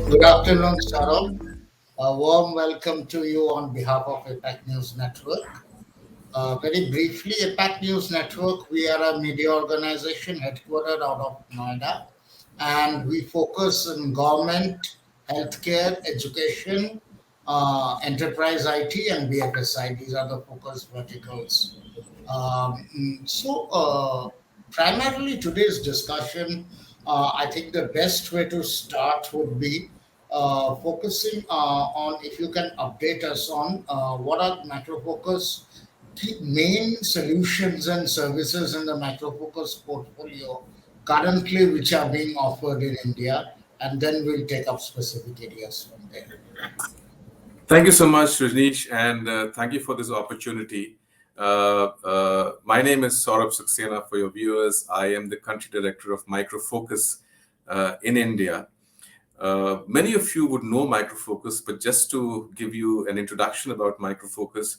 Good afternoon, Saurabh. A warm welcome to you on behalf of APAC News Network. Very briefly, APAC News Network, we are a media organization headquartered out of Noida, and we focus on government, healthcare, education, enterprise IT, and BFSI. These are the focus verticals. Primarily today's discussion, I think the best way to start would be focusing on if you can update us on what are MicroFocus key main solutions and services in the MicroFocus portfolio currently which are being offered in India, and then we'll take up specific areas from there. Thank you so much, Rajneesh, and thank you for this opportunity. My name is Saurabh Saxena. For your viewers, I am the country director of MicroFocus in India. Many of you would know MicroFocus, but just to give you an introduction about MicroFocus,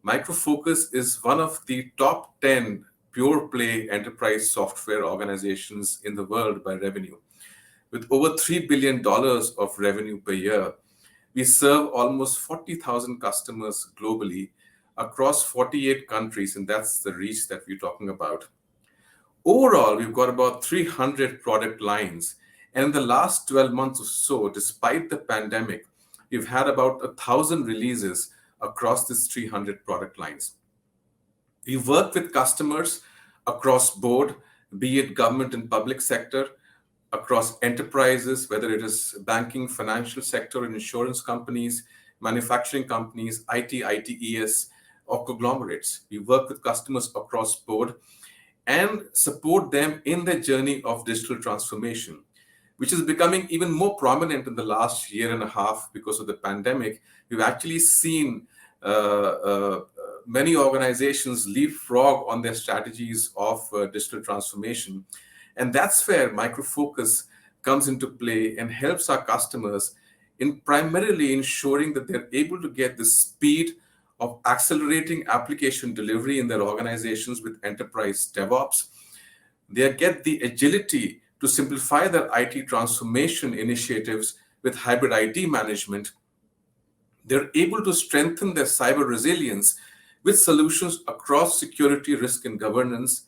MicroFocus is one of the top 10 pure play enterprise software organizations in the world by revenue. With over $3 billion of revenue per year, we serve almost 40,000 customers globally across 48 countries, and that's the reach that we're talking about. Overall, we've got about 300 product lines. And in the last 12 months or so, despite the pandemic, we've had about 1,000 releases across these 300 product lines. We work with customers across board, be it government and public sector, across enterprises, whether it is banking, financial sector, and insurance companies, manufacturing companies, ITES, or conglomerates. We work with customers across board and support them in their journey of digital transformation, which is becoming even more prominent in the last year and a half because of the pandemic. We've actually seen many organizations leapfrog on their strategies of digital transformation. And that's where MicroFocus comes into play and helps our customers in primarily ensuring that they're able to get the speed of accelerating application delivery in their organizations with enterprise DevOps. They get the agility to simplify their IT transformation initiatives with hybrid IT management. They're able to strengthen their cyber resilience with solutions across security, risk, and governance.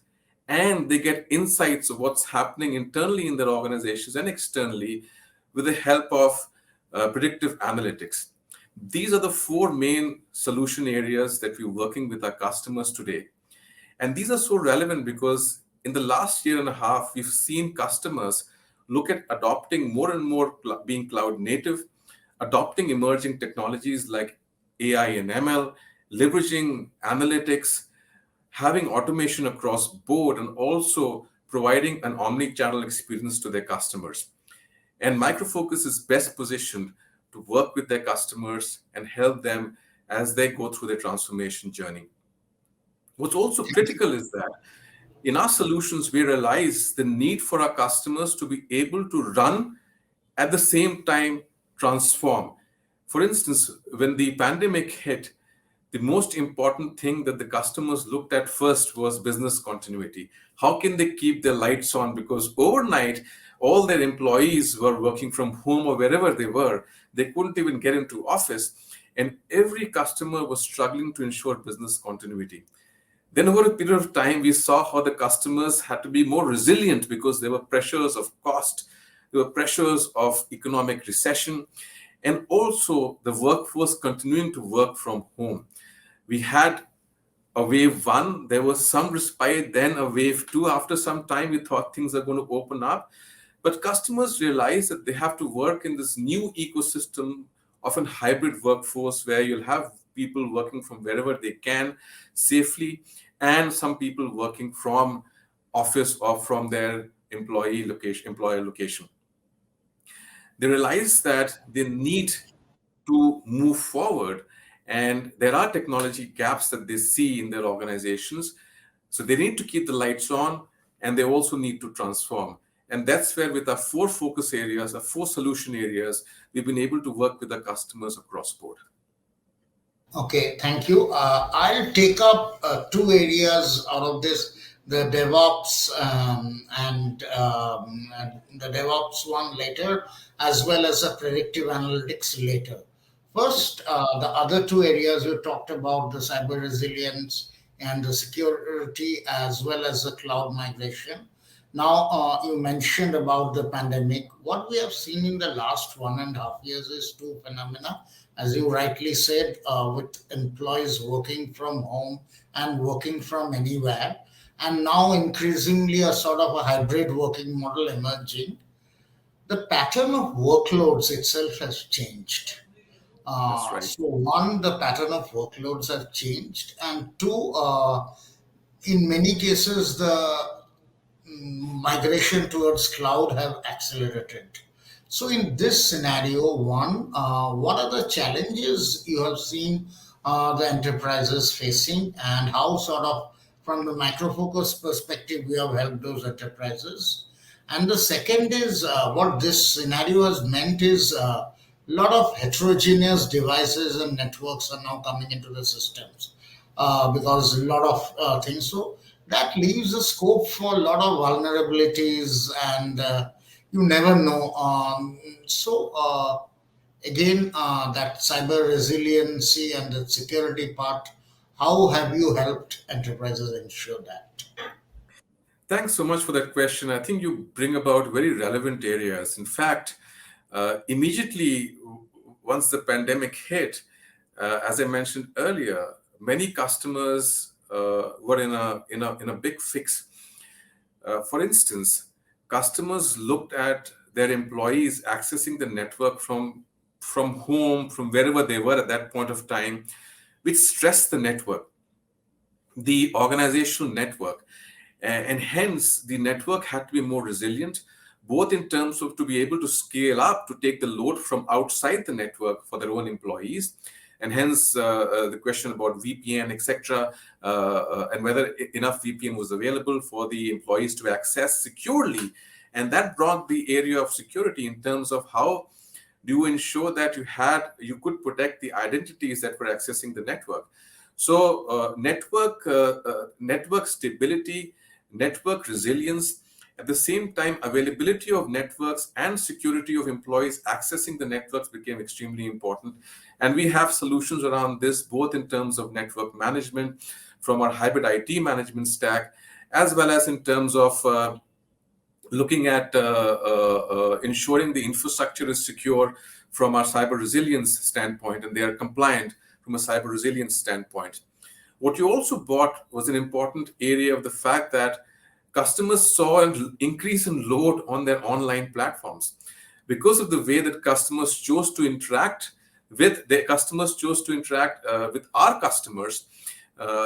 And they get insights of what's happening internally in their organizations and externally with the help of predictive analytics. These are the four main solution areas that we're working with our customers today. And these are so relevant because in the last year and a half, we've seen customers look at adopting more and more being cloud native, adopting emerging technologies like AI and ML, leveraging analytics, having automation across board, and also providing an omni-channel experience to their customers. And MicroFocus is best positioned to work with their customers and help them as they go through their transformation journey. What's also critical is that in our solutions, we realize the need for our customers to be able to run at the same time transform. For instance, when the pandemic hit, the most important thing that the customers looked at first was business continuity. How can they keep their lights on? Because overnight, all their employees were working from home or wherever they were. They couldn't even get into office. And every customer was struggling to ensure business continuity. Then over a period of time, we saw how the customers had to be more resilient because there were pressures of cost, there were pressures of economic recession, and also the workforce continuing to work from home. We had a wave one, there was some respite, then a wave two. After some time, we thought things are going to open up. But customers realize that they have to work in this new ecosystem of a hybrid workforce where you'll have people working from wherever they can safely, and some people working from office or from their employer location. They realize that they need to move forward, and there are technology gaps that they see in their organizations. So they need to keep the lights on, and they also need to transform. And that's where with our four focus areas, our four solution areas, we've been able to work with our customers across board. Okay, thank you. I'll take up two areas out of this the DevOps and the DevOps one later, as well as the predictive analytics later. Yeah. First, the other two areas you talked about, the cyber resilience and the security, as well as the cloud migration. Now, you mentioned about the pandemic. What we have seen in the last 1.5 years is two phenomena, as you rightly said, with employees working from home and working from anywhere, and now increasingly a sort of a hybrid working model emerging. The pattern of workloads itself has changed. That's right. So one, the pattern of workloads have changed, and two, in many cases, the migration towards cloud have accelerated. So, in this scenario, one, what are the challenges you have seen the enterprises facing, and how, sort of, from the microfocus perspective, we have helped those enterprises? And the second is what this scenario has meant is a lot of heterogeneous devices and networks are now coming into the systems because a lot of things. So that leaves a scope for a lot of vulnerabilities, and you never know. Again, that cyber resiliency and the security part, how have you helped enterprises ensure that? Thanks so much for that question. I think you bring about very relevant areas. In fact, immediately once the pandemic hit, as I mentioned earlier, many customers were in a big fix. For instance, customers looked at their employees accessing the network from home, from wherever they were at that point of time, which stressed the network, the organizational network. And hence the network had to be more resilient, both in terms of to be able to scale up to take the load from outside the network for their own employees, and hence the question about VPN, etc., and whether enough VPN was available for the employees to access securely. And that brought the area of security in terms of how do you ensure that you could protect the identities that were accessing the network. So network stability, network resilience, at the same time availability of networks and security of employees accessing the networks became extremely important. And we have solutions around this, both in terms of network management from our hybrid IT management stack, as well as in terms of looking at ensuring the infrastructure is secure from our cyber resilience standpoint, and they are compliant from a cyber resilience standpoint. What you also bought was an important area of the fact that customers saw an increase in load on their online platforms because of the way that customers chose to interact with our customers.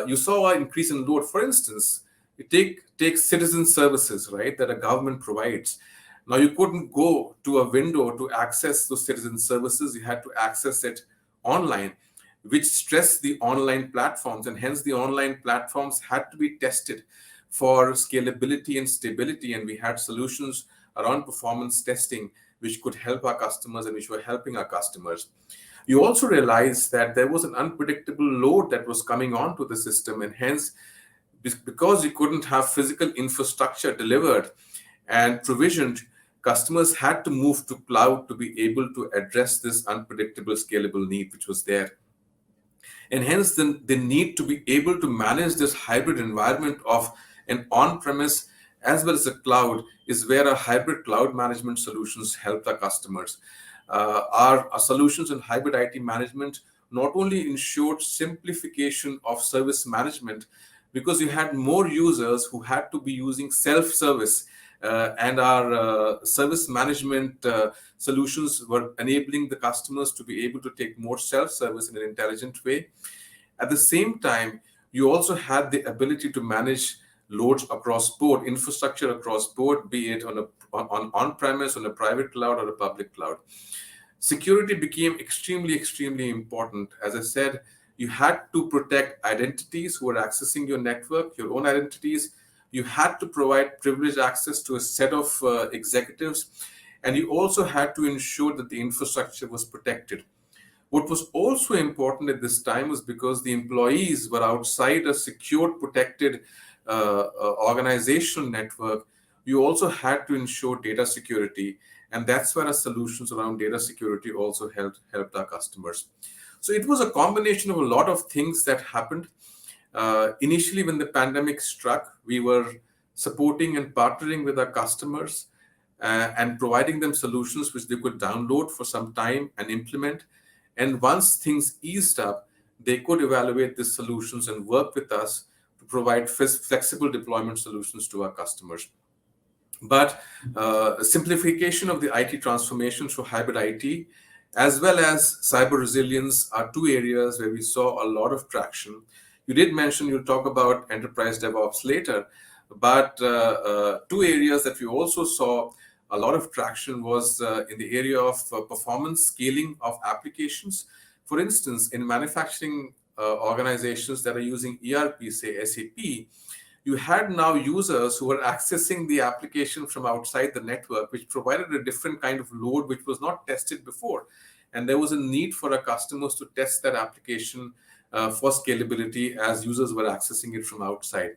You saw an increase in load. For instance, you take citizen services, right, that a government provides. Now you couldn't go to a window to access those citizen services. You had to access it online, which stressed the online platforms, and hence the online platforms had to be tested for scalability and stability. And we had solutions around performance testing, which could help our customers and which were helping our customers. You also realized that there was an unpredictable load that was coming onto the system, and hence, because you couldn't have physical infrastructure delivered and provisioned, customers had to move to cloud to be able to address this unpredictable scalable need which was there. And hence the need to be able to manage this hybrid environment of an on-premise as well as a cloud is where our hybrid cloud management solutions help our customers. Our solutions in hybrid IT management not only ensured simplification of service management, because you had more users who had to be using self-service, and our service management solutions were enabling the customers to be able to take more self-service in an intelligent way. At the same time, you also had the ability to manage loads across board, infrastructure across board, be it on-premise, on a private cloud or a public cloud. Security became extremely important. As I said, you had to protect identities who are accessing your network, your own identities. You had to provide privileged access to a set of executives, and you also had to ensure that the infrastructure was protected. What was also important at this time was because the employees were outside a secured, protected organizational network, you also had to ensure data security, and that's where our solutions around data security also helped our customers. So it was a combination of a lot of things that happened. Initially, when the pandemic struck, we were supporting and partnering with our customers and providing them solutions which they could download for some time and implement. And once things eased up, they could evaluate these solutions and work with us to provide flexible deployment solutions to our customers. But simplification of the IT transformation through hybrid IT, as well as cyber resilience, are two areas where we saw a lot of traction. You did mention you'll talk about enterprise DevOps later, but two areas that we also saw a lot of traction was in the area of performance scaling of applications. For instance, in manufacturing organizations that are using ERP, say SAP, you had now users who were accessing the application from outside the network, which provided a different kind of load which was not tested before. And there was a need for our customers to test that application for scalability as users were accessing it from outside.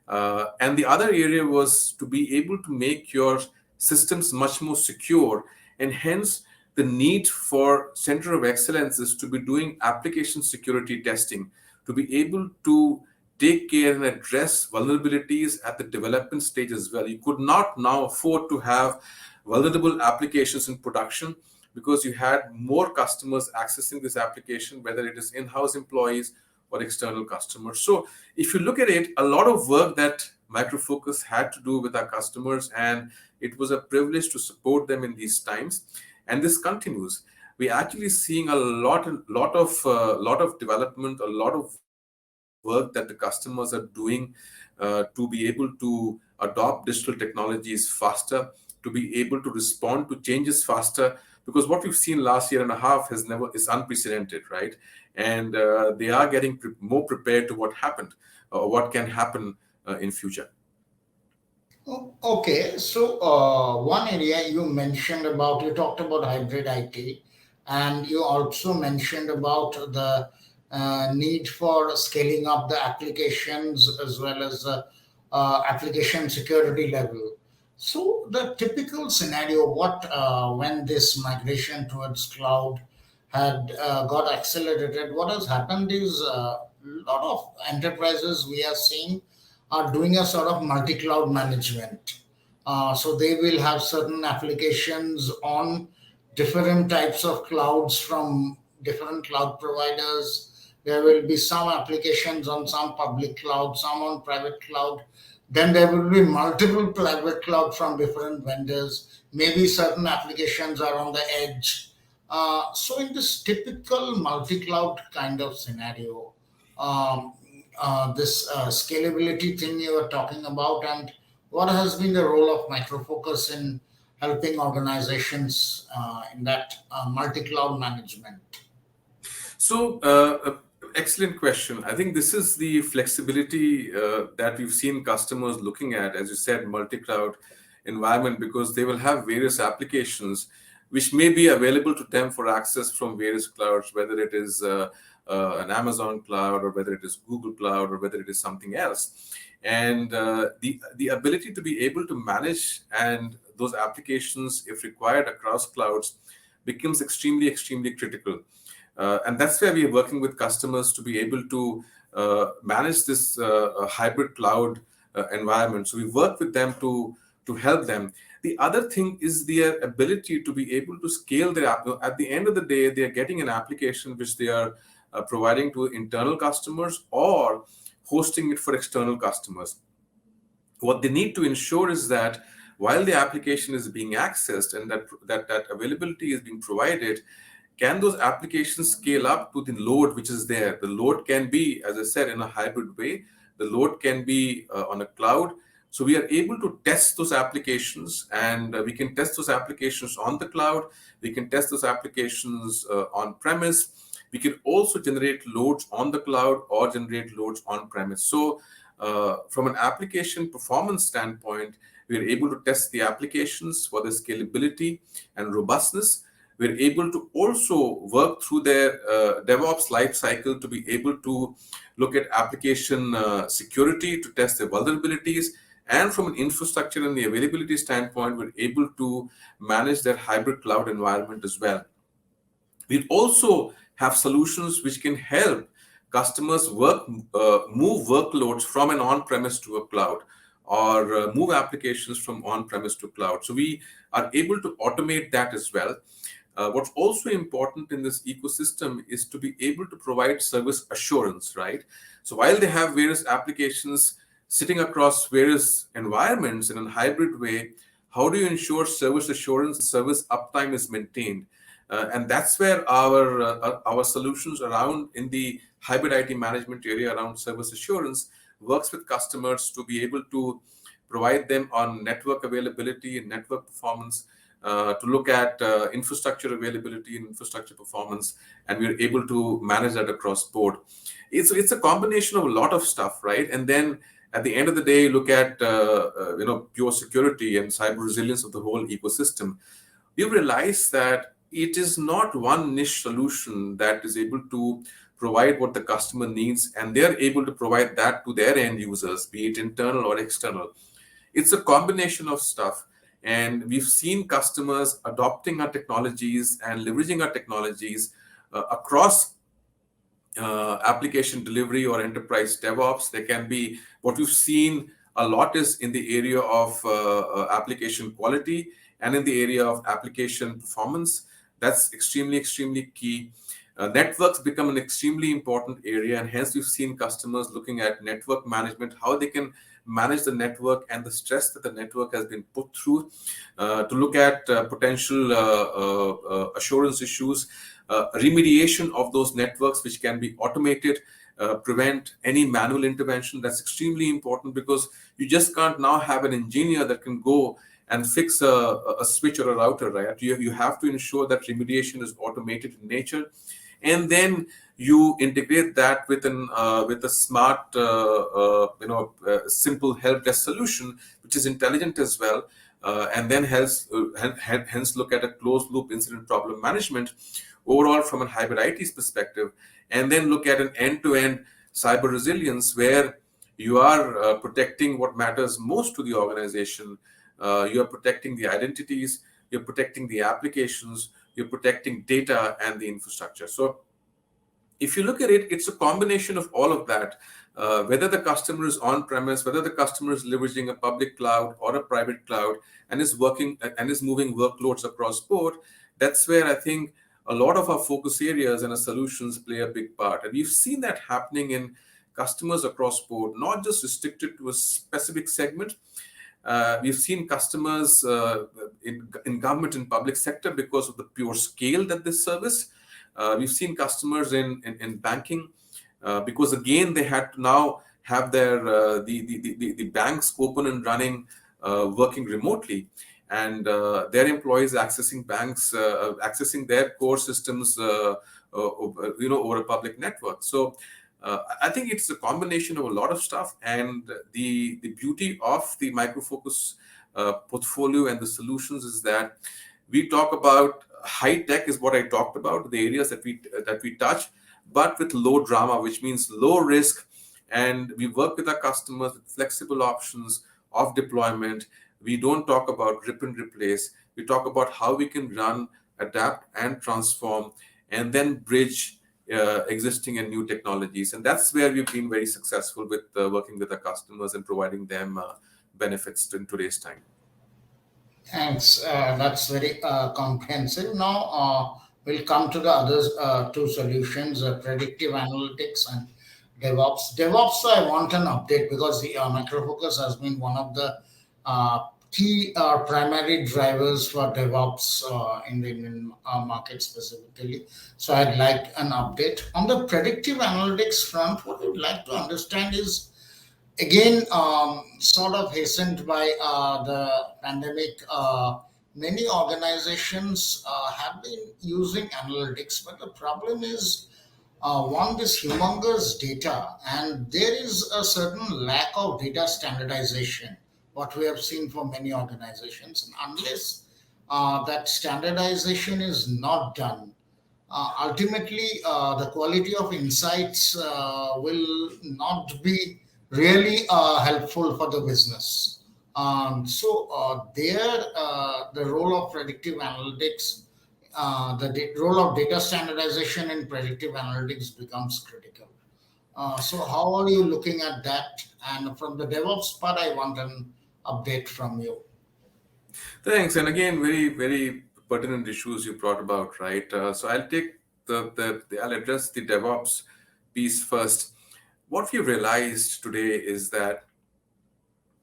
And the other area was to be able to make your systems much more secure, and hence the need for center of excellence is to be doing application security testing, to be able to take care and address vulnerabilities at the development stage as well. You could not now afford to have vulnerable applications in production because you had more customers accessing this application, whether it is in-house employees or external customers. So if you look at it, a lot of work that MicroFocus had to do with our customers, and it was a privilege to support them in these times. And this continues. We're actually seeing a lot of development, a lot of work that the customers are doing to be able to adopt digital technologies faster, to be able to respond to changes faster. Because what we've seen last year and a half is unprecedented, right? And they are getting more prepared to what happened, or what can happen in future. Okay, so one area you mentioned about, you talked about hybrid IT, and you also mentioned about the need for scaling up the applications as well as the application security level. So the typical scenario, what when this migration towards cloud had got accelerated, what has happened is a lot of enterprises we are seeing are doing a sort of multi-cloud management. So they will have certain applications on different types of clouds from different cloud providers. There will be some applications on some public cloud, some on private cloud. Then there will be multiple private cloud from different vendors. Maybe certain applications are on the edge. So in this typical multi-cloud kind of scenario, um, this scalability thing you were talking about, and what has been the role of MicroFocus in helping organizations in that multi-cloud management? So, excellent question. I think this is the flexibility that we've seen customers looking at, as you said, multi-cloud environment, because they will have various applications which may be available to them for access from various clouds, whether it is an Amazon cloud, or whether it is Google Cloud, or whether it is something else. And the ability to be able to manage and those applications, if required, across clouds becomes extremely critical. And that's where we are working with customers to be able to manage this hybrid cloud environment. So we work with them to help them. The other thing is their ability to be able to scale their app. At the end of the day, they are getting an application which they are providing to internal customers or hosting it for external customers. What they need to ensure is that while the application is being accessed and that availability is being provided, can those applications scale up to the load which is there? The load can be, as I said, in a hybrid way. The load can be on a cloud. So we are able to test those applications, and we can test those applications on the cloud. We can test those applications on premise. We can also generate loads on the cloud or generate loads on premise. So from an application performance standpoint, we are able to test the applications for the scalability and robustness. we're able to also work through their DevOps life cycle to be able to look at application security, to test their vulnerabilities. And from an infrastructure and the availability standpoint, we're able to manage their hybrid cloud environment as well. We also have solutions which can help customers move workloads from an on-premise to a cloud, or move applications from on-premise to cloud. So we are able to automate that as well. What's also important in this ecosystem is to be able to provide service assurance, right? So while they have various applications sitting across various environments in a hybrid way, how do you ensure service assurance, service uptime is maintained? And that's where our solutions around in the hybrid IT management area around service assurance works with customers to be able to provide them on network availability and network performance, to look at infrastructure availability and infrastructure performance, and we're able to manage that across board. It's a combination of a lot of stuff, right? And then at the end of the day, look at pure security and cyber resilience of the whole ecosystem. We realize that it is not one niche solution that is able to provide what the customer needs, and they're able to provide that to their end users, be it internal or external. It's a combination of stuff. And we've seen customers adopting our technologies and leveraging our technologies across application delivery or enterprise DevOps. There can be, what we've seen a lot is in the area of application quality and in the area of application performance. That's extremely key. Networks become an extremely important area, and hence we've seen customers looking at network management, how they can manage the network and the stress that the network has been put through, to look at potential assurance issues, remediation of those networks, which can be automated, prevent any manual intervention. That's extremely important, because you just can't now have an engineer that can go and fix a switch or a router, right? You have to ensure that remediation is automated in nature, and then you integrate that with a smart simple help desk solution which is intelligent as well, and then hence look at a closed loop incident problem management overall from a hybrid IT's perspective, and then look at an end-to-end cyber resilience where you are protecting what matters most to the organization. You are protecting the identities, you're protecting the applications, you're protecting data and the infrastructure. So if you look at it, it's a combination of all of that. Whether the customer is on-premise, whether the customer is leveraging a public cloud or a private cloud and is working and is moving workloads across board, that's where I think a lot of our focus areas and our solutions play a big part. And we've seen that happening in customers across board, not just restricted to a specific segment. We've seen customers in government and public sector because of the pure scale that they service. We've seen customers in banking because again they had to now have their the banks open and running, working remotely, and their employees accessing banks, accessing their core systems, over a public network. So I think it's a combination of a lot of stuff, and the beauty of the MicroFocus portfolio and the solutions is that we talk about high tech is what I talked about, the areas that we touch, but with low drama, which means low risk, and we work with our customers with flexible options of deployment. We don't talk about rip and replace. We talk about how we can run, adapt, and transform, and then bridge existing and new technologies. And that's where we've been very successful with working with our customers and providing them benefits in today's time. Thanks. That's very comprehensive. Now we'll come to the other two solutions, predictive analytics and DevOps. DevOps, I want an update because the MicroFocus has been one of the key primary drivers for DevOps in the Indian market specifically. So I'd like an update. On the predictive analytics front, what we'd like to understand is, again, sort of hastened by the pandemic, many organizations have been using analytics, but the problem is one, this humongous data, and there is a certain lack of data standardization, what we have seen for many organizations. And unless that standardization is not done, ultimately the quality of insights will not be really helpful for the business. There, the role of predictive analytics, role of data standardization in predictive analytics becomes critical. So how are you looking at that? And from the DevOps part, I want an update from you. Thanks. And again, very, very pertinent issues you brought about, right? So I'll take I'll address the DevOps piece first. What we realized today is that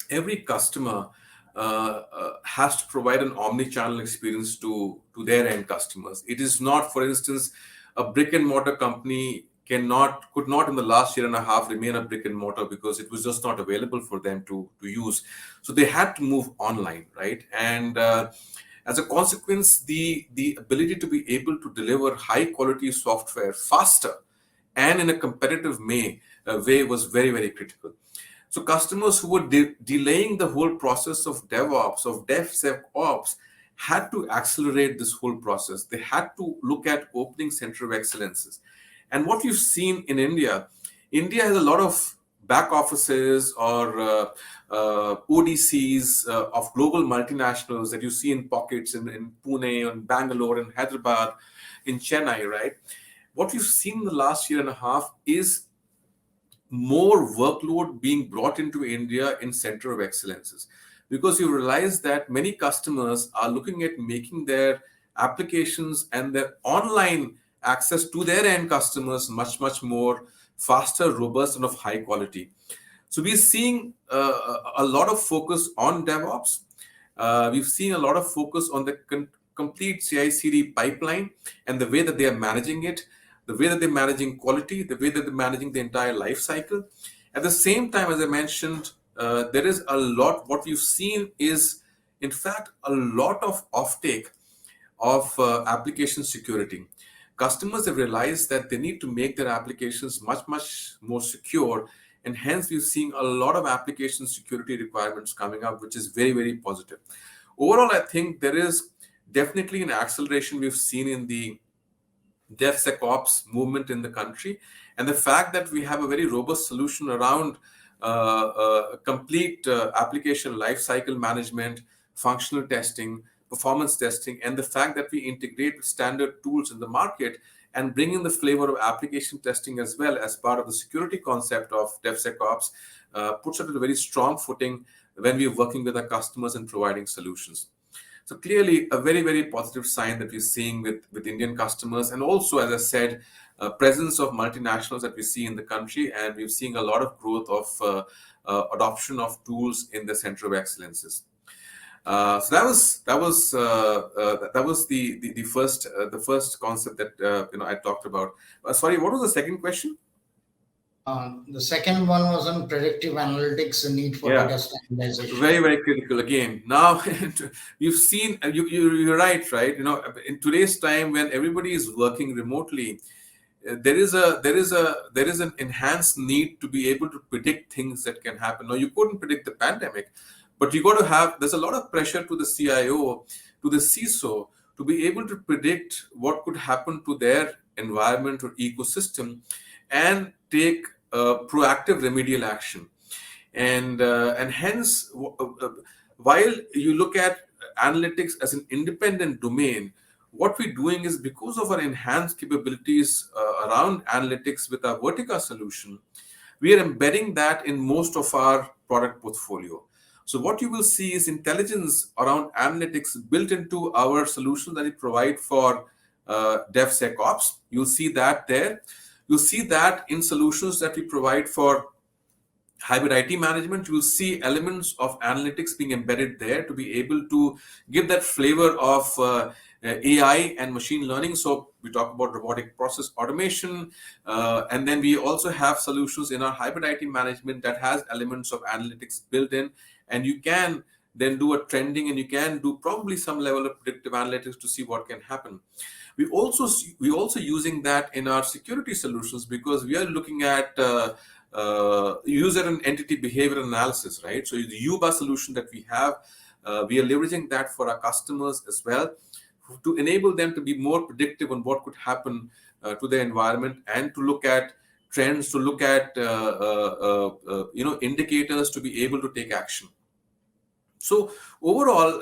every customer has to provide an omni-channel experience to their end customers. It is not, for instance, a brick and mortar company could not in the last year and a half remain a brick and mortar because it was just not available for them to use. So they had to move online, right? And as a consequence, the ability to be able to deliver high quality software faster and in a competitive way was very, very critical. So customers who were delaying the whole process of DevOps, of DevSecOps, had to accelerate this whole process. They had to look at opening center of excellences. And what you've seen in India, India has a lot of back offices or ODCs of global multinationals that you see in pockets in Pune, in Bangalore, in Hyderabad, in Chennai, right? What we've seen in the last year and a half is more workload being brought into India in center of excellences, because you realize that many customers are looking at making their applications and their online access to their end customers much, much more faster, robust, and of high quality. So we're seeing a lot of focus on DevOps. We've seen a lot of focus on the complete CI/CD pipeline and the way that they are managing it, the way that they're managing quality, the way that they're managing the entire life cycle. At the same time, as I mentioned, there is a lot. What we've seen is, in fact, a lot of offtake of application security. Customers have realized that they need to make their applications much, much more secure. And hence, we're seeing a lot of application security requirements coming up, which is very, very positive. Overall, I think there is definitely an acceleration we've seen in the DevSecOps movement in the country. And the fact that we have a very robust solution around complete application lifecycle management, functional testing, performance testing, and the fact that we integrate with standard tools in the market and bring in the flavor of application testing as well as part of the security concept of DevSecOps puts us at a very strong footing when we're working with our customers and providing solutions. So clearly a very, very positive sign that we're seeing with Indian customers. And also, as I said, presence of multinationals that we see in the country. And we're seeing a lot of growth of adoption of tools in the center of excellences. So that was the first concept that I talked about. Sorry, what was the second question? The second one was on predictive analytics, the need for Yeah, data standardization. very, very critical again. Now, you've seen, you're right? In today's time when everybody is working remotely, there is an enhanced need to be able to predict things that can happen. Now, you couldn't predict the pandemic, but you got to have, there's a lot of pressure to the CIO, to the CISO, to be able to predict what could happen to their environment or ecosystem and take proactive remedial action. And hence, while you look at analytics as an independent domain, what we're doing is, because of our enhanced capabilities around analytics with our Vertica solution, we are embedding that in most of our product portfolio. So what you will see is intelligence around analytics built into our solutions that we provide for DevSecOps. You'll see that there. You'll see that in solutions that we provide for hybrid IT management. You will see elements of analytics being embedded there to be able to give that flavor of AI and machine learning. So we talk about robotic process automation, and then we also have solutions in our hybrid IT management that has elements of analytics built in, and you can then do a trending, and you can do probably some level of predictive analytics to see what can happen. We also using that in our security solutions, because we are looking at user and entity behavior analysis, right? So the UBA solution that we have We are leveraging that for our customers as well, to enable them to be more predictive on what could happen to their environment, and to look at trends, to look at indicators, to be able to take action. So overall,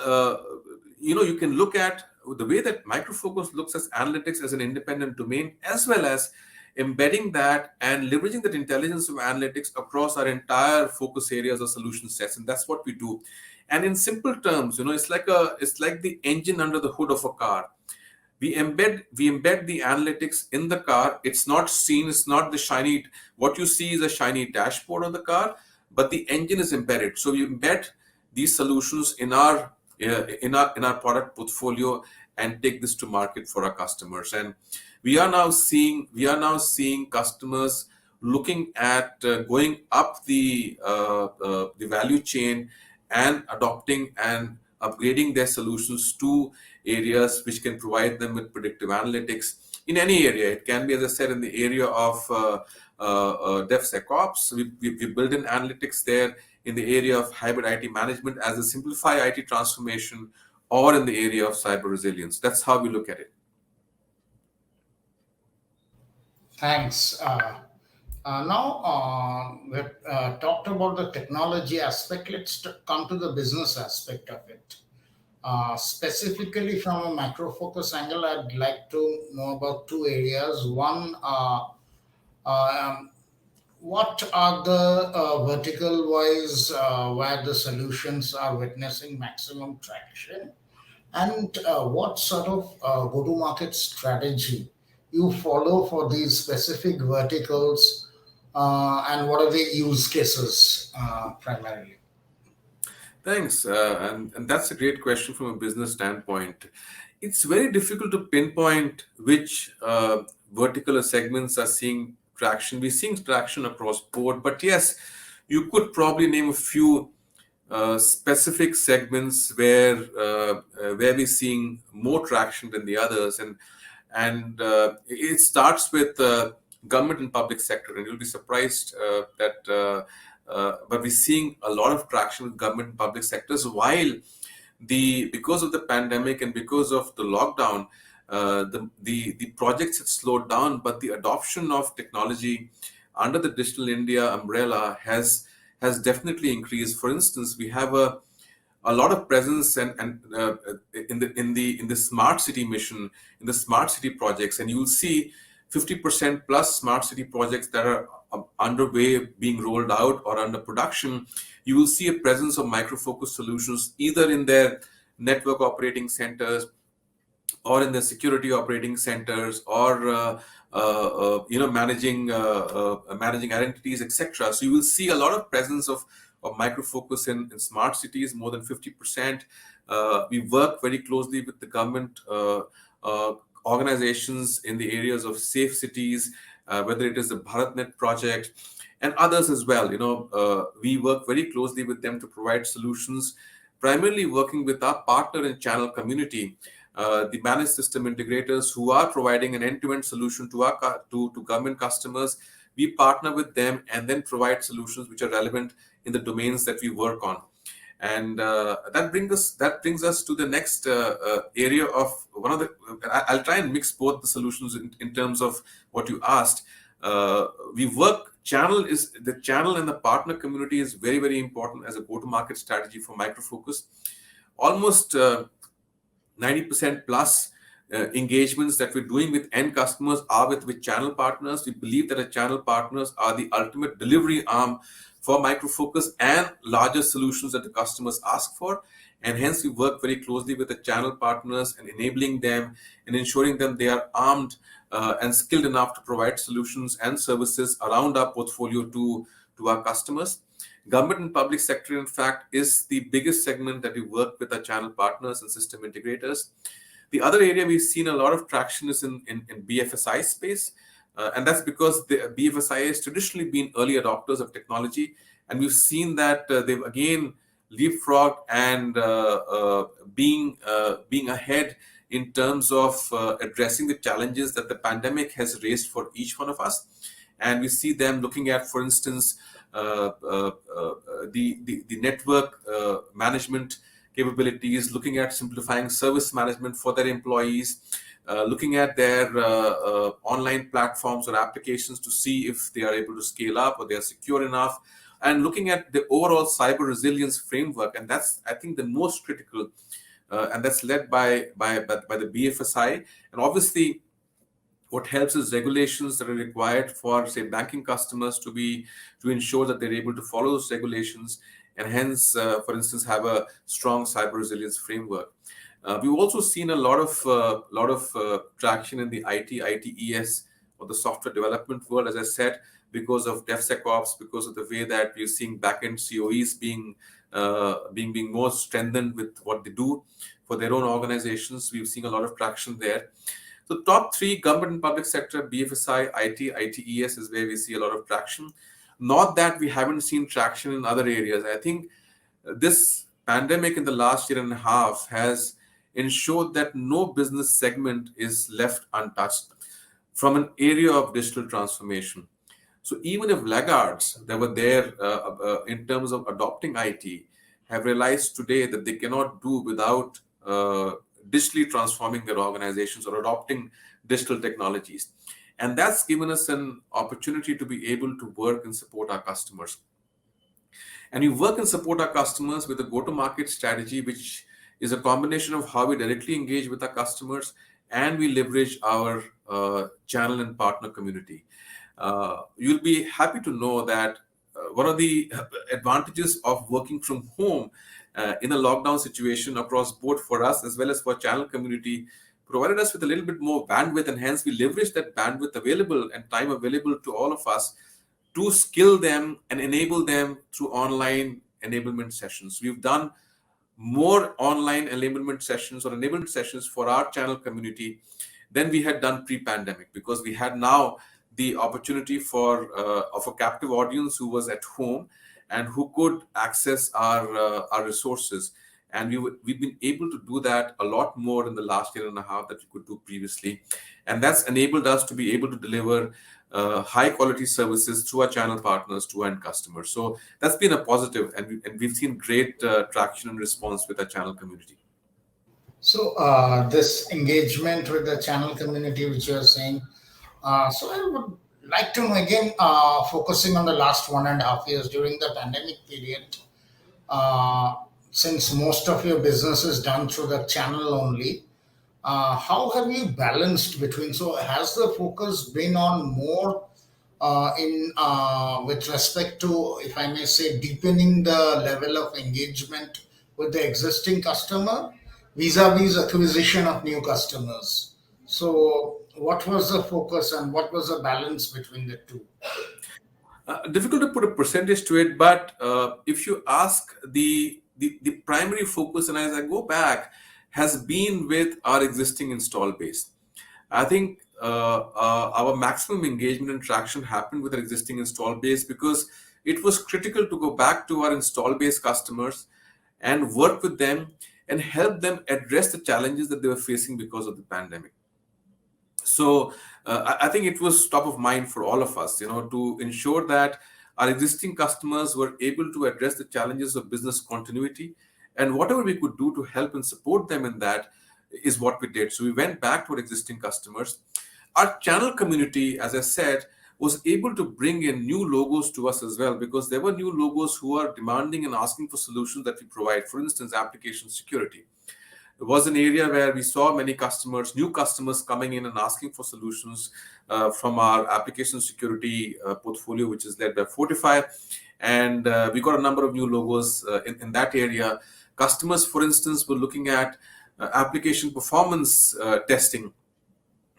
you can look at the way that MicroFocus looks at analytics as an independent domain, as well as embedding that and leveraging that intelligence of analytics across our entire focus areas or solution sets, and that's what we do. And in simple terms, it's like the engine under the hood of a car. We embed the analytics in the car. It's not seen, it's not the shiny, what you see is a shiny dashboard on the car, but the engine is embedded. So we embed these solutions in our product portfolio and take this to market for our customers. And we are now seeing customers looking at going up the value chain and adopting and upgrading their solutions to areas which can provide them with predictive analytics in any area. It can be, as I said, in the area of DevSecOps. We build in analytics there, in the area of hybrid IT management as a simplify IT transformation, or in the area of cyber resilience. That's how we look at it. Thanks. Now, we've talked about the technology aspect. Let's come to the business aspect of it. Specifically, from a macro focus angle, I'd like to know about two areas. One, um, what are the vertical wise where the solutions are witnessing maximum traction? And what sort of go to market strategy you follow for these specific verticals, and what are the use cases primarily? Thanks. And that's a great question from a business standpoint. It's very difficult to pinpoint which vertical or segments are seeing traction. We're seeing traction across board, but yes, you could probably name a few specific segments where we're seeing more traction than the others, and it starts with government and public sector, and you'll be surprised but we're seeing a lot of traction with government and public sectors, while because of the pandemic and because of the lockdown, the projects had slowed down, but the adoption of technology under the Digital India umbrella has definitely increased. For instance, we have a lot of presence and in the smart city mission, in the smart city projects, and you'll see 50% plus smart city projects that are underway, being rolled out or under production. You will see a presence of MicroFocus solutions either in their network operating centers, or in the security operating centers, or managing identities, etc. So you will see a lot of presence of MicroFocus in smart cities, more than 50%. We work very closely with the government organizations in the areas of safe cities, whether it is the BharatNet project and others as well. We work very closely with them to provide solutions, primarily working with our partner and channel community, the managed system integrators who are providing an end-to-end solution to government customers. We partner with them and then provide solutions which are relevant in the domains that we work on. And that brings us to the next area of one of the. I'll try and mix both the solutions in terms of what you asked. The channel and the partner community is very, very important as a go-to-market strategy for MicroFocus. Almost 90% plus engagements that we're doing with end customers are with channel partners. We believe that our channel partners are the ultimate delivery arm for MicroFocus and larger solutions that the customers ask for. And hence we work very closely with the channel partners and enabling them and ensuring them they are armed and skilled enough to provide solutions and services around our portfolio to our customers. Government and public sector, in fact, is the biggest segment that we work with our channel partners and system integrators. The other area we've seen a lot of traction is in BFSI space. And that's because the BFSI has traditionally been early adopters of technology. And we've seen that they've again leapfrogged and being ahead in terms of addressing the challenges that the pandemic has raised for each one of us. And we see them looking at, for instance, the network management capabilities, looking at simplifying service management for their employees, looking at their online platforms or applications to see if they are able to scale up or they are secure enough, and looking at the overall cyber resilience framework. And that's, I think, the most critical, and that's led by the BFSI. And obviously, what helps is regulations that are required for, say, banking customers to ensure that they're able to follow those regulations, and hence, for instance, have a strong cyber resilience framework. We've also seen a lot of traction in the ITES, or the software development world, as I said, because of DevSecOps, because of the way that we're seeing backend COEs being more strengthened with what they do for their own organizations. We've seen a lot of traction there. So top three: government and public sector, BFSI, IT, ITES is where we see a lot of traction. Not that we haven't seen traction in other areas. I think this pandemic in the last year and a half has ensured that no business segment is left untouched from an area of digital transformation. So even if laggards that were there in terms of adopting IT have realized today that they cannot do without digitally transforming their organizations or adopting digital technologies. And that's given us an opportunity to be able to work and support our customers. And we work and support our customers with a go-to-market strategy, which is a combination of how we directly engage with our customers and we leverage our channel and partner community. You'll be happy to know that one of the advantages of working from home in a lockdown situation across board for us as well as for channel community provided us with a little bit more bandwidth, and hence we leverage that bandwidth available and time available to all of us to skill them and enable them through online enablement sessions. We've done more online enablement sessions or enablement sessions for our channel community than we had done pre-pandemic, because we had now the opportunity for of a captive audience who was at home and who could access our resources. And we've been able to do that a lot more in the last year and a half that we could do previously. And that's enabled us to be able to deliver high quality services through our channel partners to end customers. So that's been a positive, and we've seen great traction and response with our channel community. So this engagement with the channel community, which you're saying, so I would like to know again, focusing on the last 1.5 years during the pandemic period, uh, since most of your business is done through the channel only, how have you balanced between? So has the focus been on more in with respect to, if I may say, deepening the level of engagement with the existing customer vis-a-vis acquisition of new customers? So what was the focus and what was the balance between the two? Difficult to put a percentage to it, but if you ask, the primary focus, and as I go back, has been with our existing install base. I think our maximum engagement and traction happened with our existing install base because it was critical to go back to our install base customers and work with them and help them address the challenges that they were facing because of the pandemic. So I think it was top of mind for all of us, to ensure that our existing customers were able to address the challenges of business continuity, and whatever we could do to help and support them in that is what we did. So we went back to our existing customers. Our channel community, as I said, was able to bring in new logos to us as well, because there were new logos who are demanding and asking for solutions that we provide. For instance, application security. It was an area where we saw many customers, new customers coming in and asking for solutions from our application security portfolio, which is led by Fortify. And we got a number of new logos in that area. Customers, for instance, were looking at application performance testing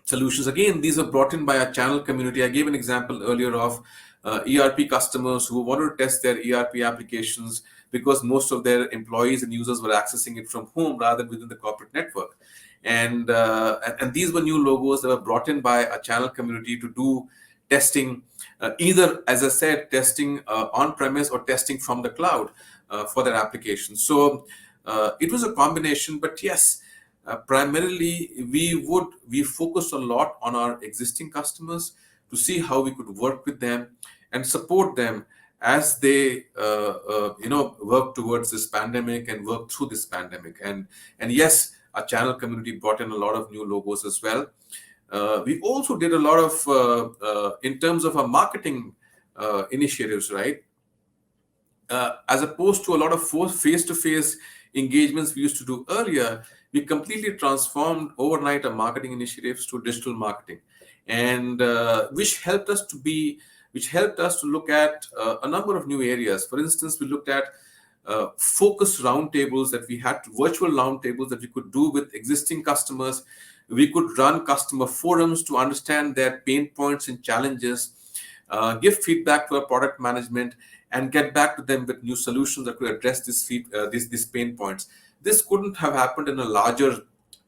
solutions. Again, these are brought in by our channel community. I gave an example earlier of ERP customers who wanted to test their ERP applications because most of their employees and users were accessing it from home rather than within the corporate network. And these were new logos that were brought in by a channel community to do testing, either, as I said, testing on-premise or testing from the cloud for their applications. So it was a combination, but yes, primarily we focused a lot on our existing customers to see how we could work with them and support them as they work towards this pandemic and work through this pandemic. And yes, our channel community brought in a lot of new logos as well. We also did a lot of in terms of our marketing initiatives, right? As opposed to a lot of face-to-face engagements we used to do earlier, we completely transformed overnight our marketing initiatives to digital marketing, and which helped us to look at a number of new areas. For instance, we looked at focused roundtables that we had, virtual roundtables that we could do with existing customers. We could run customer forums to understand their pain points and challenges, give feedback to our product management, and get back to them with new solutions that could address these pain points. This couldn't have happened in a larger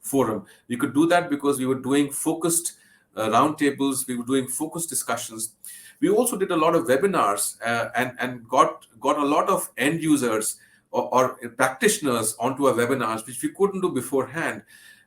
forum. We could do that because we were doing focused roundtables, we were doing focused discussions. We also did a lot of webinars and got a lot of end users or practitioners onto our webinars, which we couldn't do beforehand.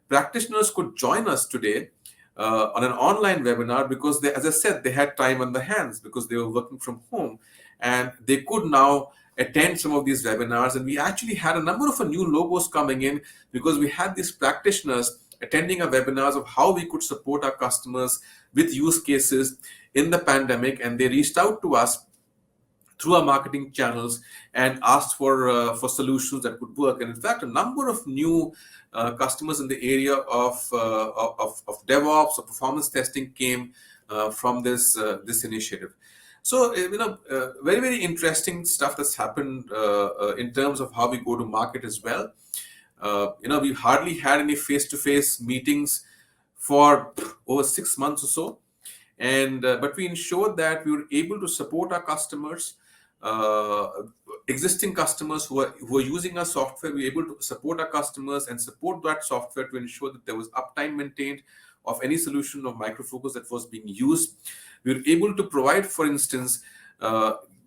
Practitioners could join us today on an online webinar because they, as I said, they had time on their hands because they were working from home, and they could now attend some of these webinars. And we actually had a number of new logos coming in because we had these practitioners attending our webinars of how we could support our customers with use cases in the pandemic, and they reached out to us through our marketing channels and asked for solutions that could work. And in fact, a number of new customers in the area of DevOps or performance testing came from this initiative. So very, very interesting stuff that's happened in terms of how we go to market as well. We hardly had any face-to-face meetings for over 6 months or so, and but we ensured that we were able to support our customers, existing customers who are using our software. We were able to support our customers and support that software to ensure that there was uptime maintained of any solution of MicroFocus that was being used. We were able to provide, for instance,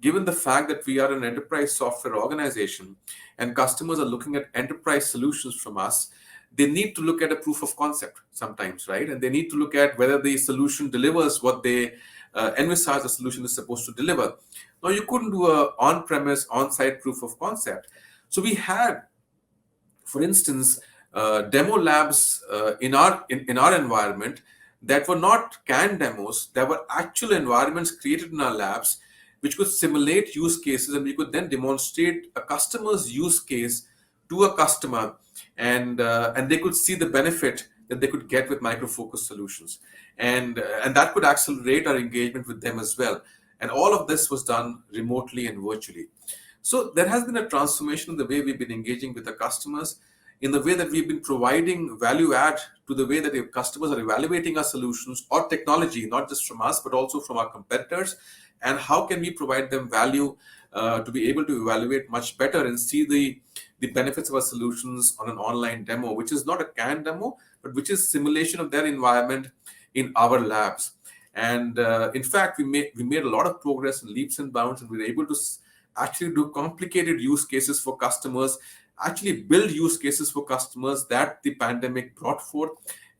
given the fact that we are an enterprise software organization and customers are looking at enterprise solutions from us, they need to look at a proof of concept sometimes, right? And they need to look at whether the solution delivers what they envisage the solution is supposed to deliver. Now, you couldn't do a on-premise, on-site proof of concept. So we had, for instance, demo labs in our environment that were not canned demos. There were actual environments created in our labs which could simulate use cases, and we could then demonstrate a customer's use case to a customer, and they could see the benefit that they could get with MicroFocus solutions, and that could accelerate our engagement with them as well. And all of this was done remotely and virtually. So there has been a transformation in the way we've been engaging with the customers, in the way that we've been providing value add to the way that the customers are evaluating our solutions or technology, not just from us, but also from our competitors. And how can we provide them value to be able to evaluate much better and see the benefits of our solutions on an online demo, which is not a canned demo, but which is simulation of their environment in our labs. And in fact, we made a lot of progress in leaps and bounds, and we were able to actually do complicated use cases for customers, actually build use cases for customers that the pandemic brought forth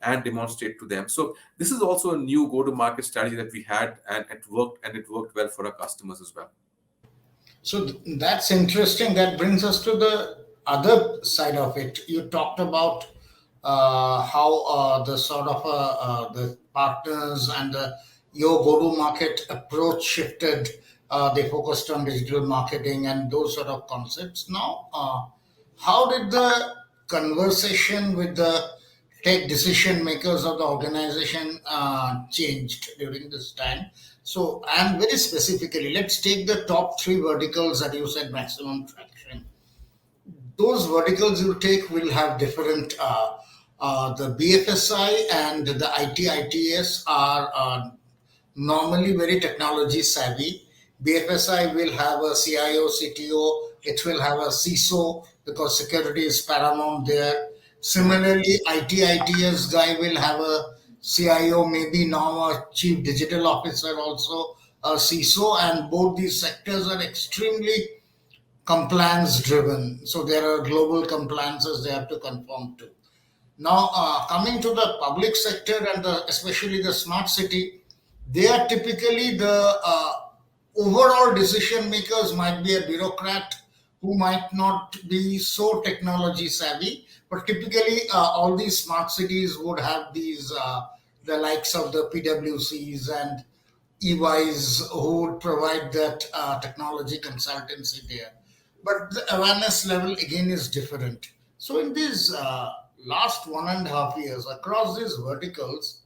and demonstrate to them. So this is also a new go-to-market strategy that we had, and it worked well for our customers as well. So that's interesting. That brings us to the other side of it. You talked about how the sort of the partners and your go-to-market approach shifted. They focused on digital marketing and those sort of concepts. Now, how did the conversation with the tech decision makers of the organization changed during this time? So, and very specifically, let's take the top three verticals that you said maximum traction. Those verticals you take will have different. The BFSI and the ITITS are normally very technology savvy. BFSI will have a CIO, CTO, it will have a CISO because security is paramount there. Similarly, ITITS guy will have a CIO, maybe now a chief digital officer, also a CISO, and both these sectors are extremely compliance driven. So there are global compliances they have to conform to. Now, coming to the public sector and especially the smart city, they are typically the overall decision makers might be a bureaucrat who might not be so technology savvy, but typically all these smart cities would have these the likes of the PwCs and EYs who would provide that technology consultancy there. But the awareness level again is different. So in these last 1.5 years across these verticals,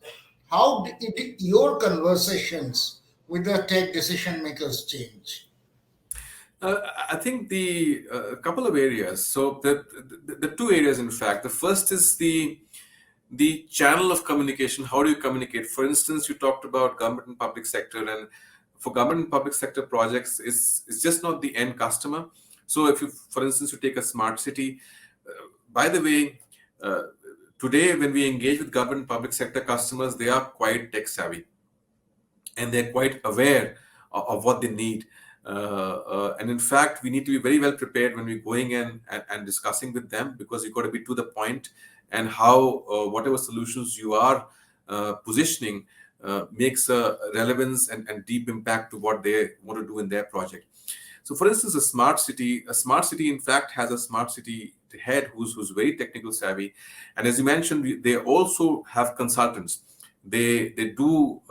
how did your conversations with the tech decision makers change? Uh, I think the couple of areas. So the two areas, in fact, the first is the channel of communication. How do you communicate? For instance, you talked about government and public sector, and for government and public sector projects, it's just not the end customer. So if you, for instance, you take a smart city, by the way, uh, today when we engage with government and public sector customers, they are quite tech savvy and they're quite aware of what they need. And in fact, we need to be very well prepared when we're going in and discussing with them, because you've got to be to the point, and how whatever solutions you are positioning makes a relevance and deep impact to what they want to do in their project. So, for instance, a smart city, in fact, has a smart city head who's very technical savvy, and as you mentioned, they also have consultants. They do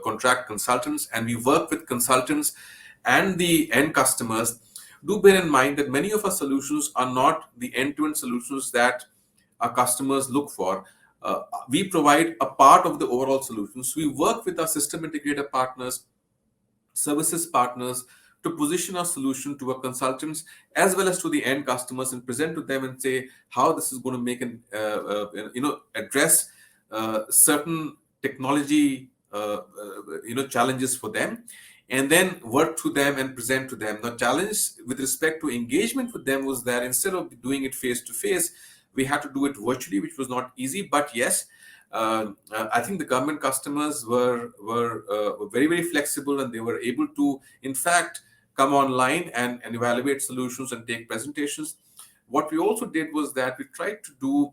contract consultants, and we work with consultants and the end customers. Do bear in mind that many of our solutions are not the end-to-end solutions that our customers look for. We provide a part of the overall solutions. We work with our system integrator partners, services partners, to position our solution to our consultants as well as to the end customers, and present to them and say how this is going to make an address certain technology challenges for them, and then work to them and present to them. The challenge with respect to engagement with them was that instead of doing it face to face, we had to do it virtually, which was not easy. But yes, I think the government customers were very, very flexible, and they were able to, in fact, come online and evaluate solutions and take presentations. What we also did was that we tried to do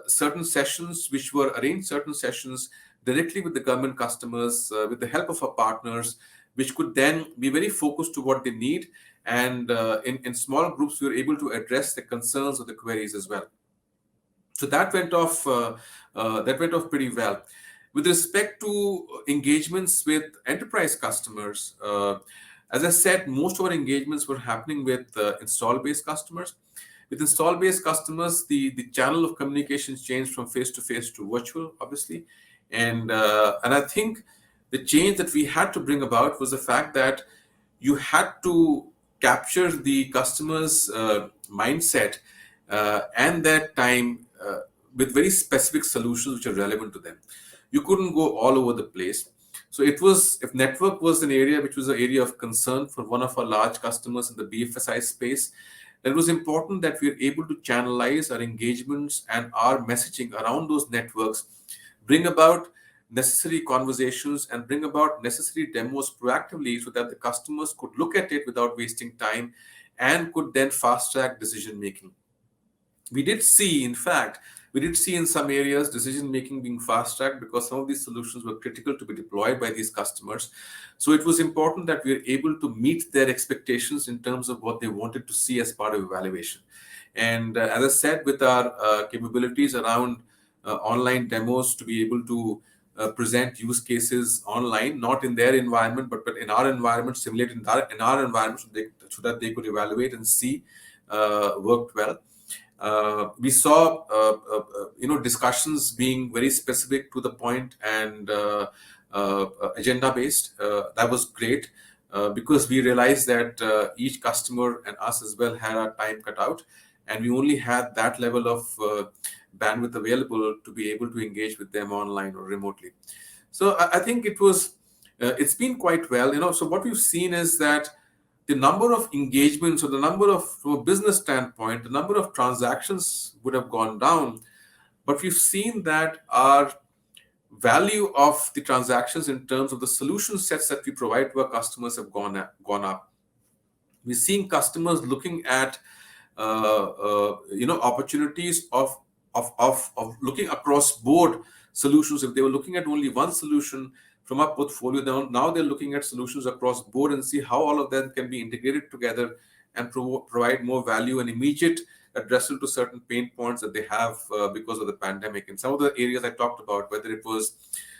certain sessions, which were arranged certain sessions directly with the government customers, with the help of our partners, which could then be very focused to what they need. And in small groups, we were able to address the concerns or the queries as well. So that went off pretty well. With respect to engagements with enterprise customers, as I said, most of our engagements were happening with install-based customers. With install-based customers, the channel of communications changed from face-to-face to virtual, obviously. And I think the change that we had to bring about was the fact that you had to capture the customer's mindset and their time with very specific solutions which are relevant to them. You couldn't go all over the place. So it was, if network was an area which was an area of concern for one of our large customers in the BFSI space, then it was important that we are able to channelize our engagements and our messaging around those networks, bring about necessary conversations and bring about necessary demos proactively, so that the customers could look at it without wasting time and could then fast track decision making. We did see, in fact, we did see in some areas decision making being fast tracked because some of these solutions were critical to be deployed by these customers. So it was important that we are able to meet their expectations in terms of what they wanted to see as part of evaluation. And as I said, with our capabilities around online demos, to be able to present use cases online, not in their environment, but in our environment, simulate in our environment, so that they could evaluate and see, worked well. We saw discussions being very specific, to the point, and agenda based. That was great, because we realized that each customer and us as well had our time cut out, and we only had that level of bandwidth available to be able to engage with them online or remotely. So I think it's been quite well. So what we've seen is that the number of engagements, or the number of, from a business standpoint, the number of transactions would have gone down, but we've seen that our value of the transactions in terms of the solution sets that we provide to our customers have gone up. We're seeing customers looking at opportunities of looking across board solutions. If they were looking at only one solution, from our portfolio. Now they're looking at solutions across board and see how all of them can be integrated together and provide more value and immediate addressal to certain pain points that they have because of the pandemic. In some of the areas I talked about, whether it was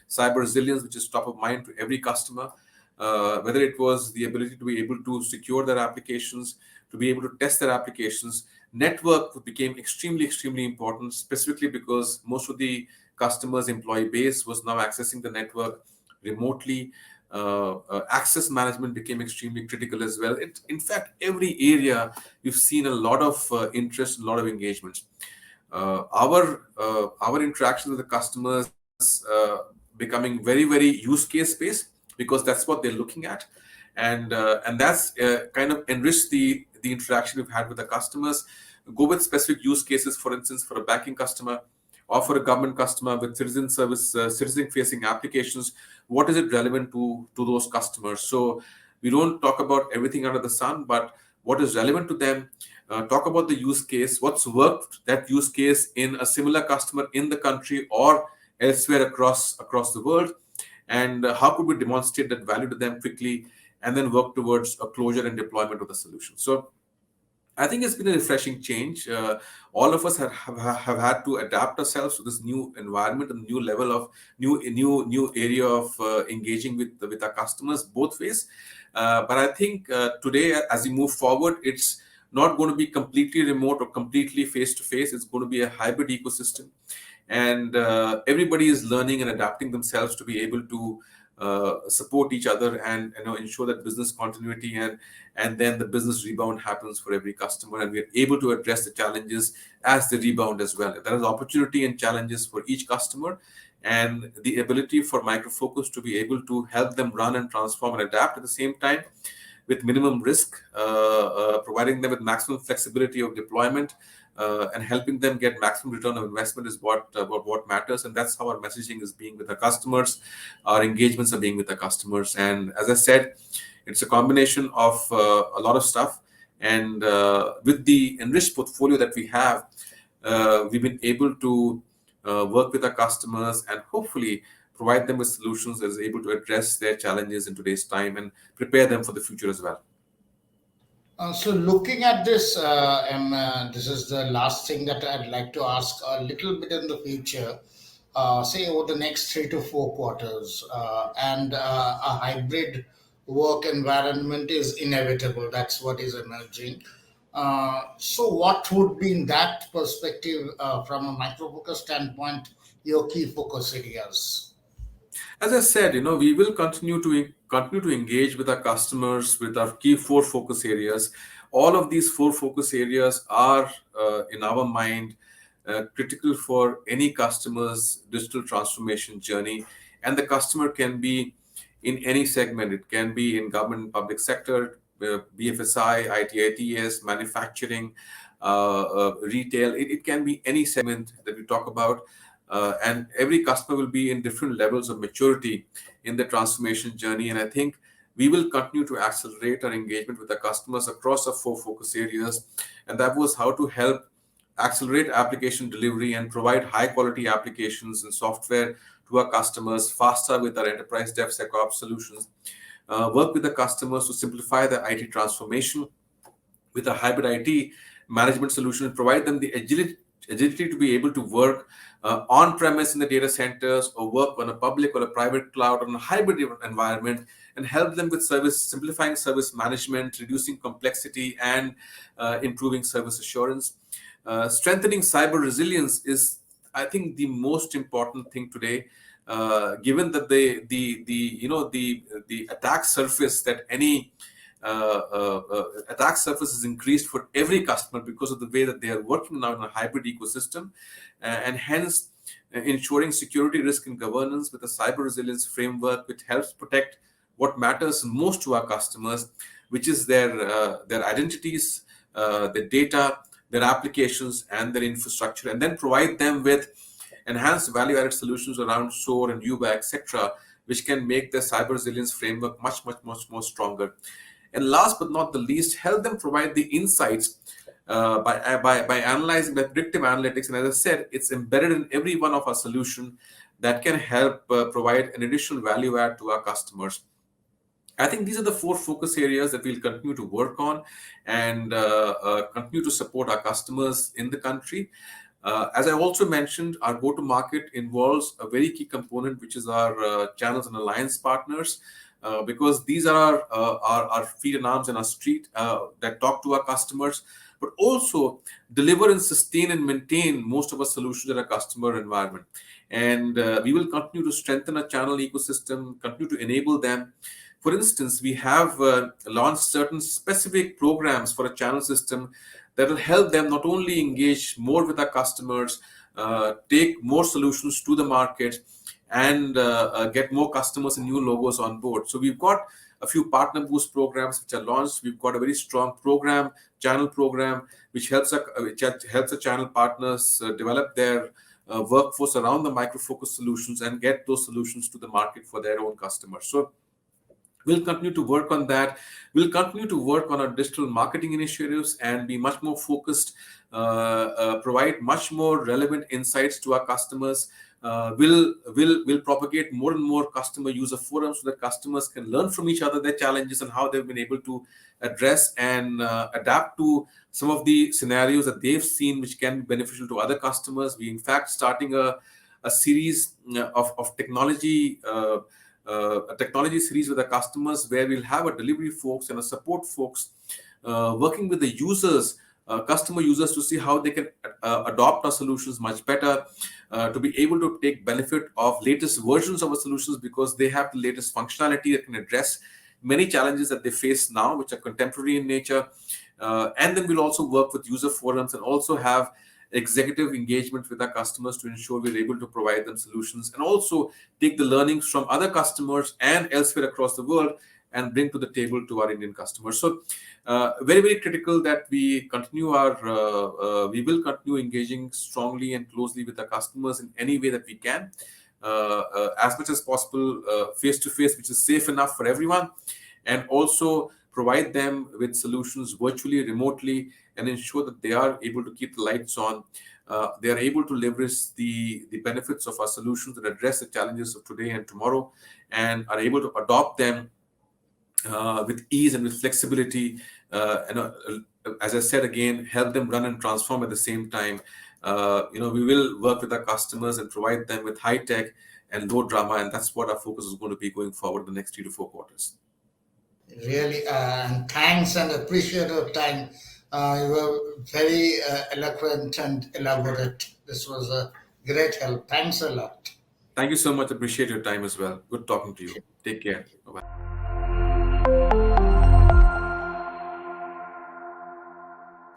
cyber resilience, which is top of mind to every customer, whether it was the ability to be able to secure their applications, to be able to test their applications. Network became extremely important, specifically because most of the customers' employee base was now accessing the network remotely. Access management became extremely critical as well. In fact, every area we've seen a lot of interest, a lot of engagement. Our interactions with the customers becoming very use case based, because that's what they're looking at, and that's kind of enriched the interaction we've had with the customers. Go with specific use cases, for instance, for a banking customer or for a government customer with citizen facing applications. What is it relevant to those customers? So we don't talk about everything under the sun, but what is relevant to them. Talk about the use case, what's worked that use case in a similar customer in the country or elsewhere across the world, and how could we demonstrate that value to them quickly, and then work towards a closure and deployment of the solution. So I think it's been a refreshing change. All of us have had to adapt ourselves to this new environment and new level of new area of engaging with our customers both ways. But I think today, as we move forward, it's not going to be completely remote or completely face to face. It's going to be a hybrid ecosystem, and everybody is learning and adapting themselves to be able to support each other and ensure that business continuity and then the business rebound happens for every customer, and we are able to address the challenges as they rebound as well. There is opportunity and challenges for each customer, and the ability for MicroFocus to be able to help them run and transform and adapt at the same time with minimum risk, providing them with maximum flexibility of deployment, and helping them get maximum return of investment is what matters. And that's how our messaging is being with our customers. Our engagements are being with the customers. And as I said, it's a combination of a lot of stuff. And with the enriched portfolio that we have, we've been able to work with our customers and hopefully provide them with solutions that is able to address their challenges in today's time and prepare them for the future as well. So looking at this, this is the last thing that I'd like to ask a little bit in the future, say over the next 3 to 4 quarters, and a hybrid work environment is inevitable. That's what is emerging. So what would be in that perspective, from a micro-focus standpoint, your key focus areas? As I said, we will continue to engage with our customers with our key four focus areas. All of these four focus areas are, in our mind, critical for any customer's digital transformation journey, and the customer can be in any segment. It can be in government and public sector, BFSI, ITITS, manufacturing, retail. It can be any segment that we talk about. And every customer will be in different levels of maturity in the transformation journey. And I think we will continue to accelerate our engagement with the customers across our four focus areas. And that was how to help accelerate application delivery and provide high quality applications and software to our customers faster with our enterprise DevSecOps solutions. Work with the customers to simplify the IT transformation with a hybrid IT management solution and provide them the agility to be able to work on-premise in the data centers or work on a public or a private cloud or on a hybrid environment, and help them with simplifying service management, reducing complexity, and improving service assurance. Strengthening cyber resilience is, I think, the most important thing today, given that the attack surface that any attack surface is increased for every customer because of the way that they are working now in a hybrid ecosystem, and hence ensuring security, risk, and governance with a cyber resilience framework which helps protect what matters most to our customers, which is their identities, their data, their applications, and their infrastructure, and then provide them with enhanced value-added solutions around SOAR and UBA, etc., which can make their cyber resilience framework much more stronger. And last but not the least, help them provide the insights by analyzing by predictive analytics. And as I said, it's embedded in every one of our solution that can help provide an additional value add to our customers. I think these are the four focus areas that we'll continue to work on and continue to support our customers in the country. As I also mentioned, our go-to-market involves a very key component, which is our channels and alliance partners, because these are our feet and arms in our street that talk to our customers, but also deliver and sustain and maintain most of our solutions in our customer environment. And we will continue to strengthen our channel ecosystem, continue to enable them. For instance, we have launched certain specific programs for a channel system that will help them not only engage more with our customers, take more solutions to the market, and get more customers and new logos on board. So we've got a few partner boost programs which are launched. We've got a very strong program, channel program, which helps the channel partners develop their workforce around the MicroFocus solutions and get those solutions to the market for their own customers. So we'll continue to work on that. We'll continue to work on our digital marketing initiatives and be much more focused, provide much more relevant insights to our customers. We'll propagate more and more customer user forums so that customers can learn from each other their challenges and how they've been able to address and adapt to some of the scenarios that they've seen, which can be beneficial to other customers. We, in fact, starting a series of technology. A technology series with the customers where we'll have a delivery folks and a support folks working with the users, customer users, to see how they can adopt our solutions much better, to be able to take benefit of latest versions of our solutions because they have the latest functionality that can address many challenges that they face now, which are contemporary in nature. And then we'll also work with user forums and also have executive engagement with our customers to ensure we're able to provide them solutions and also take the learnings from other customers and elsewhere across the world and bring to the table to our Indian customers. So very, very critical that we will continue engaging strongly and closely with our customers in any way that we can, as much as possible, face to face, which is safe enough for everyone, and also provide them with solutions virtually, remotely, and ensure that they are able to keep the lights on. They are able to leverage the benefits of our solutions that address the challenges of today and tomorrow, and are able to adopt them with ease and with flexibility. As I said again, help them run and transform at the same time. We will work with our customers and provide them with high tech and low drama, and that's what our focus is going to be going forward the next 3 to 4 quarters. Really, and thanks and appreciate your time. You were very eloquent and elaborate. This was a great help. Thanks a lot. Thank you so much. Appreciate your time as well. Good talking to you. Take care. Bye-bye.